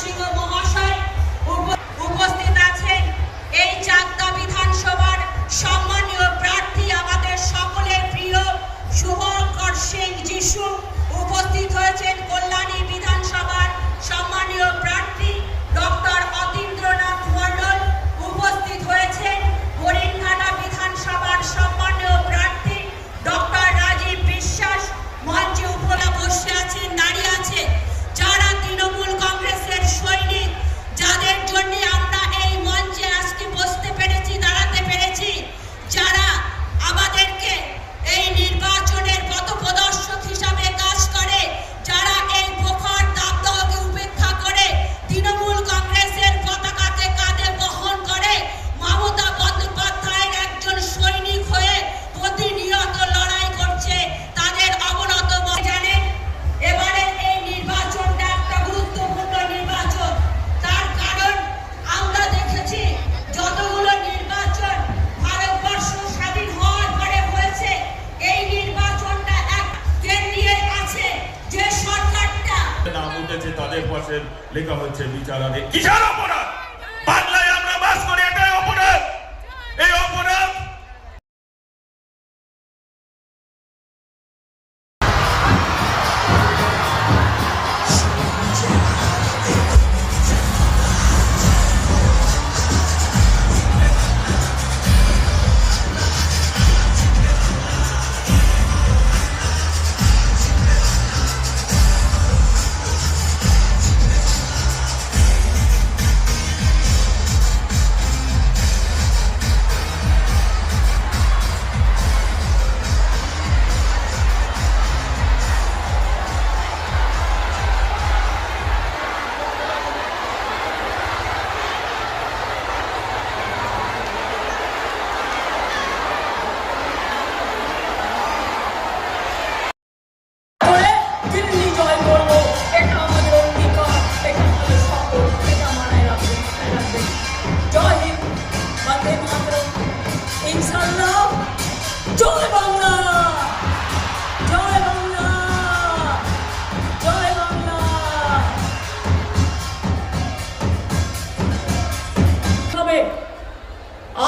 সিংহ মহাশয়, উপস্থিত আছেন এই চাকদা বিধানসভার সম্মানীয় প্রার্থী, আমাদের সকলের প্রিয় শুভঙ্কর সিং যিশু। উপস্থিত হয়েছেন কল্যাণী বিধানসভার সম্মানীয় প্রার্থী ডক্টর অতীন্দ্রনাথ মণ্ডল। উপস্থিত হয়েছেন হরিণঘাটা বিধানসভার সম্মানীয় প্রার্থী ডক্টর রাজীব বিশ্বাস। মঞ্চে উপরে বসে আছেন, দাঁড়িয়ে আছে যারা তৃণমূল কংগ্রেসের সৈনিক, যাদের জন্য আমরা এই মঞ্চে আজকে বসতে পেরেছি, দাঁড়াতে পেরেছি, যারা আমাদেরকে এই নির্বাচনের পথপ্রদর্শক হিসাবে কাজ করে, যারা এই প্রখর দাবদাহকে উপেক্ষা করে তৃণমূল কংগ্রেসের পতাকাকে কাঁধে বহন করে মমতা বন্দ্যোপাধ্যায়ের একজন সৈনিক হয়ে প্রতিনিয়ত লড়াই করছে, তাদের অবনত জানেন। এবারে এই নির্বাচনটা একটা গুরুত্বপূর্ণ নির্বাচন। তার কারণ আমরা দেখেছি যতগুলো নির্বাচন ভারতবর্ষ স্বাধীন হওয়ার পরে হয়েছে, এই নির্বাচনটা এক কেন্দ্রে আছে যে সরকারটা নাম উঠেছে তাদের পাশে লেখা হচ্ছে বিচারাধীন। কিসের অপরাধ? বাংলায় আমরা বাস করি, এটাই অপরাধ। এই অপরাধ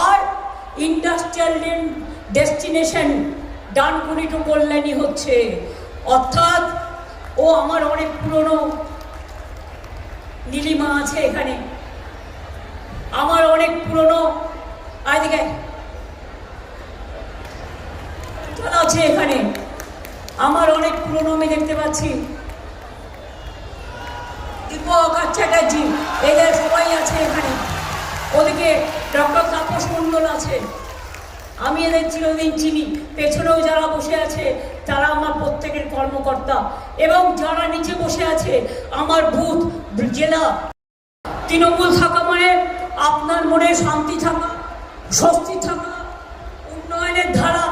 আর industrial destination Dankuni to Kalyani হচ্ছে। অর্থাৎ ও আমার অনেক পুরনো নীলিমা আছে এখানে, আমার অনেক পুরনো আইদিকে আছে এখানে, আমার অনেক পুরনো আমি দেখতে পাচ্ছি দীপক চ্যাটার্জি, এদের সবাই আছে এখানে। ওদিকে ডক্টর তাপস মণ্ডল আছে, আমি এদের চিরদিন চিনি। পেছনেও যারা বসে আছে তারা আমার প্রত্যেকের কর্মকর্তা, এবং যারা নিচে বসে আছে আমার বুথ জেলা। তৃণমূল থাকা মানে আপনার মনে শান্তি থাকা, স্বস্তি থাকা, উন্নয়নের ধারা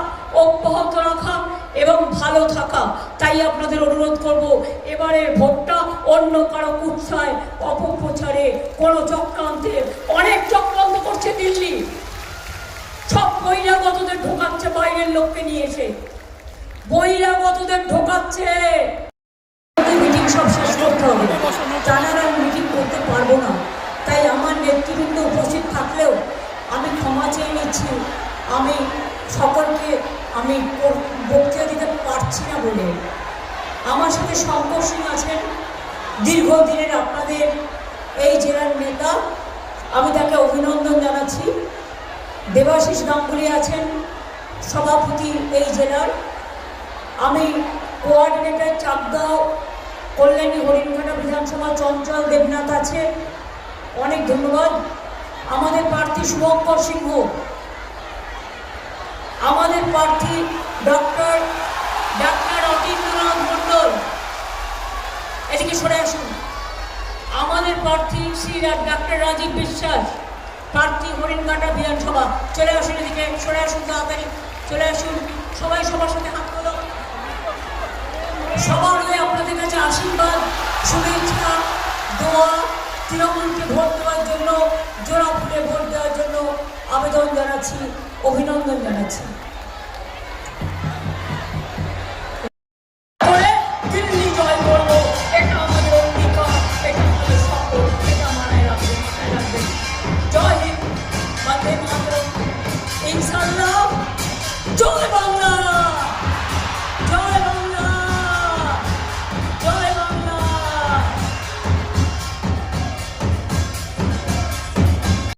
অব্যাহত রাখা এবং ভালো থাকা। তাই আপনাদের অনুরোধ করব, এবারে ভোটটা অন্য কারো কুৎসায়, অপপ্রচারে, কোনো চক্রান্তে, অনেক চক্রান্ত করছে দিল্লি, সব বহিরাগতদের ঢোকাচ্ছে, বাইরের লোককে নিয়ে এসে বহিরাগতদের ঢোকাচ্ছে। মিটিং সব শেষ করতে হবে, জানার আমি মিটিং করতে পারবো না। তাই আমার নেতৃবৃন্দ উপস্থিত থাকলেও আমি ক্ষমা চেয়ে নিচ্ছি, আমি সকলকে আমি বক্তৃতা দিতে পারছি না বলে। আমার সাথে শঙ্কর সিং আছেন, দীর্ঘদিনের আপনাদের এই জেলার নেতা, আমি তাকে অভিনন্দন জানাচ্ছি। দেবাশিস গাঙ্গুলি আছেন, সভাপতি এই জেলার। আমি কোঅর্ডিনেটর চাকদা কল্যাণী হরিণঘাটা বিধানসভা চঞ্চল দেবনাথ আছে, অনেক ধন্যবাদ। আমাদের প্রার্থী শুভঙ্কর সিংহ, আমাদের প্রার্থী ডক্টর অতীন্দ্রনাথ মণ্ডল, এদিকে সরে আসুন। আমাদের প্রার্থী শ্রী ডাক্তার রাজীব বিশ্বাস, প্রার্থী হরিণঘাটা বিধানসভা। চলে আসুন, এদিকে সরে আসুন, তাড়াতাড়ি চলে আসুন। সবাই সবার সাথে হাত তোলো। সবার হয়ে আপনাদের কাছে আশীর্বাদ, শুভেচ্ছা, দোয়া, তৃণমূলকে ভোট দেওয়ার জন্য, জোড়া ফুলে ভোট দেওয়ার জন্য আবেদন জানাচ্ছি, অভিনন্দন জানাচ্ছি। দিল্লি জয় করবো, এটা আমাদের অঙ্গীকার, এটা আমাদের শপথ। জয়